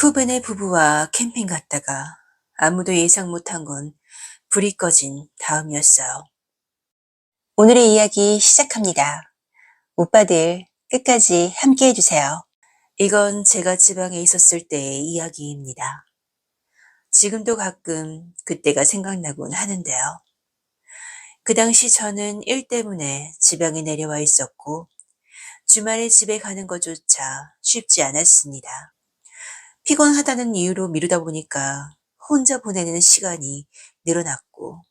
후배네 부부와 캠핑 갔다가 아무도 예상 못한 건 불이 꺼진 다음이었어요. 오늘의 이야기 시작합니다. 오빠들 끝까지 함께 해주세요. 이건 제가 지방에 있었을 때의 이야기입니다. 지금도 가끔 그때가 생각나곤 하는데요. 그 당시 저는 일 때문에 지방에 내려와 있었고 주말에 집에 가는 것조차 쉽지 않았습니다. 피곤하다는 이유로 미루다 보니까 혼자 보내는 시간이 늘어났고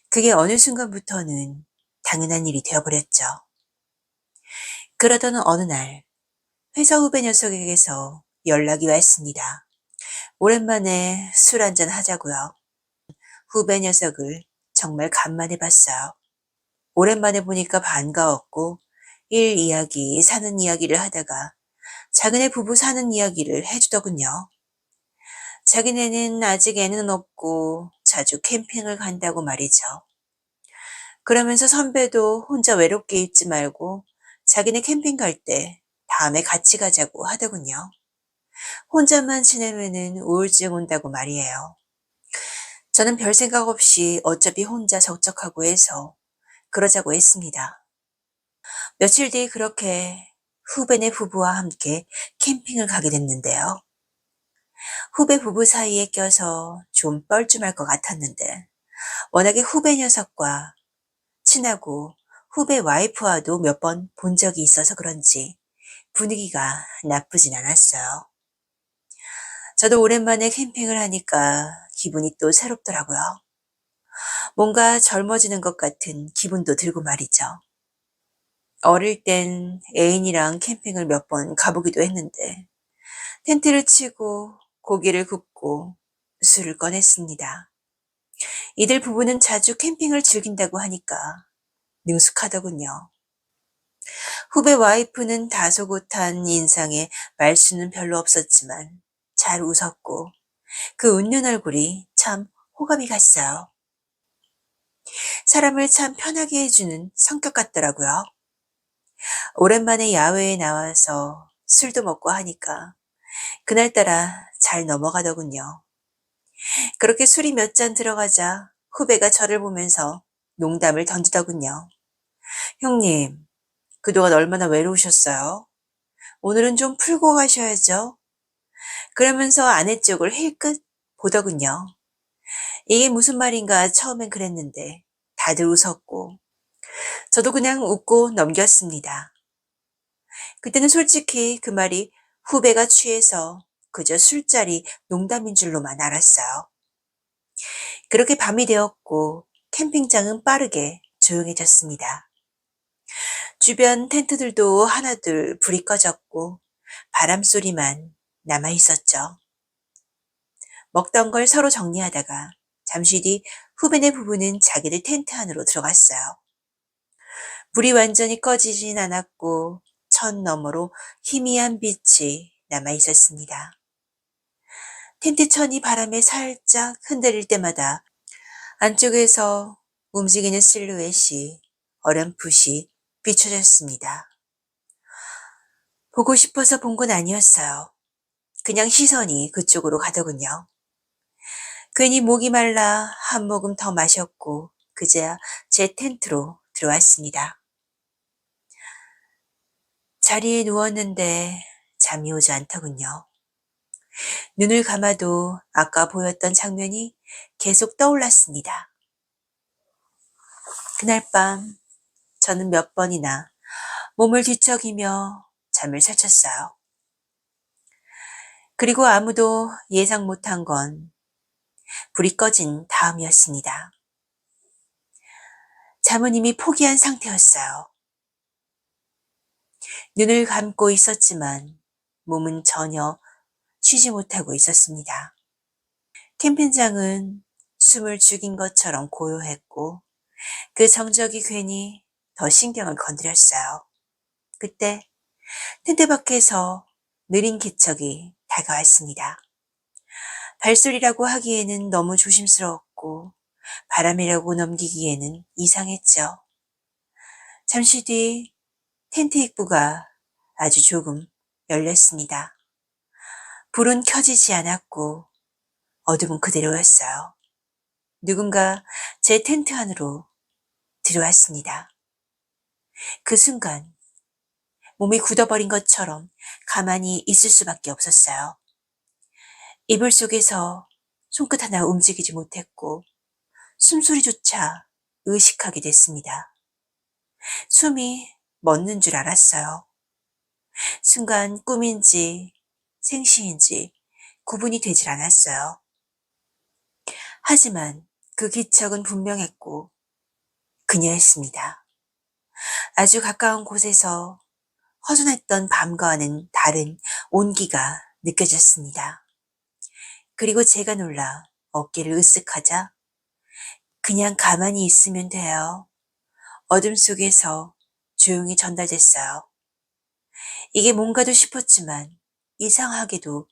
그게 어느 순간부터는 당연한 일이 되어버렸죠. 그러던 어느 날 회사 후배 녀석에게서 연락이 왔습니다. 오랜만에 술 한잔 하자고요. 후배 녀석을 정말 간만에 봤어요. 오랜만에 보니까 반가웠고 일 이야기, 사는 이야기를 하다가 자기네 부부 사는 이야기를 해주더군요. 자기네는 아직 애는 없고 자주 캠핑을 간다고 말이죠. 그러면서 선배도 혼자 외롭게 있지 말고 자기네 캠핑 갈 때 다음에 같이 가자고 하더군요. 혼자만 지내면은 우울증 온다고 말이에요. 저는 별 생각 없이 어차피 혼자 적적하고 해서 그러자고 했습니다. 며칠 뒤 그렇게 후배네 부부와 함께 캠핑을 가게 됐는데요. 후배 부부 사이에 껴서 좀 뻘쭘할 것 같았는데 워낙에 후배 녀석과 친하고 후배 와이프와도 몇 번 본 적이 있어서 그런지 분위기가 나쁘진 않았어요. 저도 오랜만에 캠핑을 하니까 기분이 또 새롭더라고요. 뭔가 젊어지는 것 같은 기분도 들고 말이죠. 어릴 땐 애인이랑 캠핑을 몇 번 가보기도 했는데 텐트를 치고 고기를 굽고 술을 꺼냈습니다. 이들 부부는 자주 캠핑을 즐긴다고 하니까 능숙하더군요. 후배 와이프는 다소곳한 인상에 말수는 별로 없었지만 잘 웃었고 그 웃는 얼굴이 참 호감이 갔어요. 사람을 참 편하게 해주는 성격 같더라고요. 오랜만에 야외에 나와서 술도 먹고 하니까 그날따라 잘 넘어가더군요. 그렇게 술이 몇 잔 들어가자 후배가 저를 보면서 농담을 던지더군요. 형님, 그동안 얼마나 외로우셨어요? 오늘은 좀 풀고 가셔야죠. 그러면서 아내 쪽을 힐끗 보더군요. 이게 무슨 말인가 처음엔 그랬는데 다들 웃었고 저도 그냥 웃고 넘겼습니다. 그때는 솔직히 그 말이 후배가 취해서 그저 술자리 농담인 줄로만 알았어요. 그렇게 밤이 되었고 캠핑장은 빠르게 조용해졌습니다. 주변 텐트들도 하나둘 불이 꺼졌고 바람 소리만 남아 있었죠. 먹던 걸 서로 정리하다가 잠시 뒤 후배네 부부는 자기들 텐트 안으로 들어갔어요. 불이 완전히 꺼지진 않았고 천 너머로 희미한 빛이 남아 있었습니다. 텐트 천이 바람에 살짝 흔들릴 때마다 안쪽에서 움직이는 실루엣이 어렴풋이 비춰졌습니다. 보고 싶어서 본 건 아니었어요. 그냥 시선이 그쪽으로 가더군요. 괜히 목이 말라 한 모금 더 마셨고 그제야 제 텐트로 들어왔습니다. 자리에 누웠는데 잠이 오지 않더군요. 눈을 감아도 아까 보였던 장면이 계속 떠올랐습니다. 그날 밤 저는 몇 번이나 몸을 뒤척이며 잠을 설쳤어요. 그리고 아무도 예상 못한 건 불이 꺼진 다음이었습니다. 잠은 이미 포기한 상태였어요. 눈을 감고 있었지만 몸은 전혀 쉬지 못하고 있었습니다. 캠핑장은 숨을 죽인 것처럼 고요했고 그 정적이 괜히 더 신경을 건드렸어요. 그때 텐트 밖에서 느린 기척이 다가왔습니다. 발소리라고 하기에는 너무 조심스러웠고 바람이라고 넘기기에는 이상했죠. 잠시 뒤 텐트 입구가 아주 조금 열렸습니다. 불은 켜지지 않았고 어둠은 그대로였어요. 누군가 제 텐트 안으로 들어왔습니다. 그 순간 몸이 굳어버린 것처럼 가만히 있을 수밖에 없었어요. 이불 속에서 손끝 하나 움직이지 못했고 숨소리조차 의식하게 됐습니다. 숨이 멎는 줄 알았어요. 순간 꿈인지 생시인지 구분이 되질 않았어요. 하지만 그 기척은 분명했고 그녀였습니다. 아주 가까운 곳에서 허전했던 밤과는 다른 온기가 느껴졌습니다. 그리고 제가 놀라 어깨를 으쓱하자 그냥 가만히 있으면 돼요. 어둠 속에서 조용히 전달됐어요. 이게 뭔가도 싶었지만 이상하게도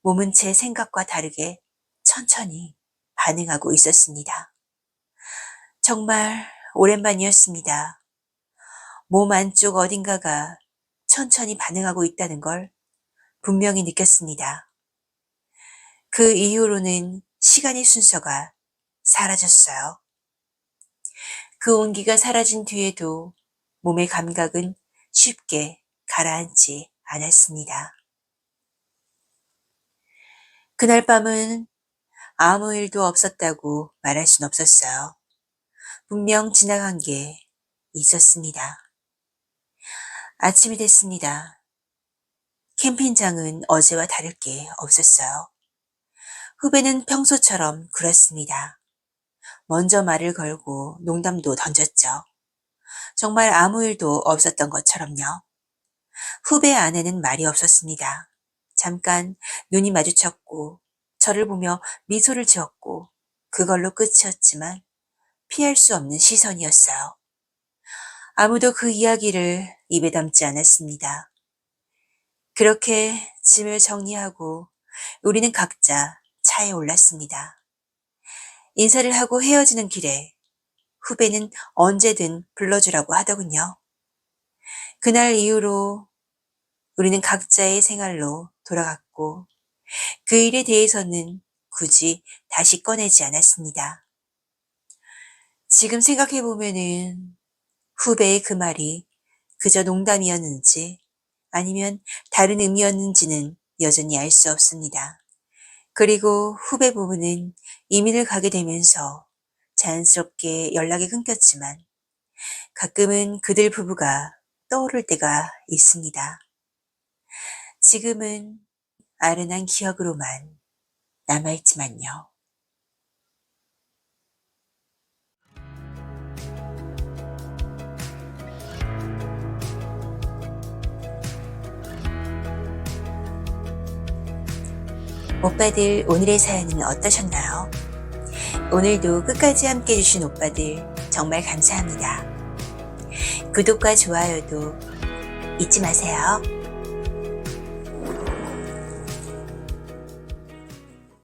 몸은 제 생각과 다르게 천천히 반응하고 있었습니다. 정말 오랜만이었습니다. 몸 안쪽 어딘가가 천천히 반응하고 있다는 걸 분명히 느꼈습니다. 그 이후로는 시간의 순서가 사라졌어요. 그 온기가 사라진 뒤에도 몸의 감각은 쉽게 가라앉지 않았습니다. 그날 밤은 아무 일도 없었다고 말할 순 없었어요. 분명 지나간 게 있었습니다. 아침이 됐습니다. 캠핑장은 어제와 다를 게 없었어요. 후배는 평소처럼 굴었습니다. 먼저 말을 걸고 농담도 던졌죠. 정말 아무 일도 없었던 것처럼요. 후배 아내는 말이 없었습니다. 잠깐 눈이 마주쳤고 저를 보며 미소를 지었고 그걸로 끝이었지만 피할 수 없는 시선이었어요. 아무도 그 이야기를 입에 담지 않았습니다. 그렇게 짐을 정리하고 우리는 각자 차에 올랐습니다. 인사를 하고 헤어지는 길에 후배는 언제든 불러주라고 하더군요. 그날 이후로 우리는 각자의 생활로 돌아갔고 그 일에 대해서는 굳이 다시 꺼내지 않았습니다. 지금 생각해보면은 후배의 그 말이 그저 농담이었는지 아니면 다른 의미였는지는 여전히 알 수 없습니다. 그리고 후배 부부는 이민을 가게 되면서 자연스럽게 연락이 끊겼지만 가끔은 그들 부부가 떠오를 때가 있습니다. 지금은 아른한 기억으로만 남아있지만요. 오빠들 오늘의 사연은 어떠셨나요? 오늘도 끝까지 함께 해주신 오빠들 정말 감사합니다. 구독과 좋아요도 잊지 마세요.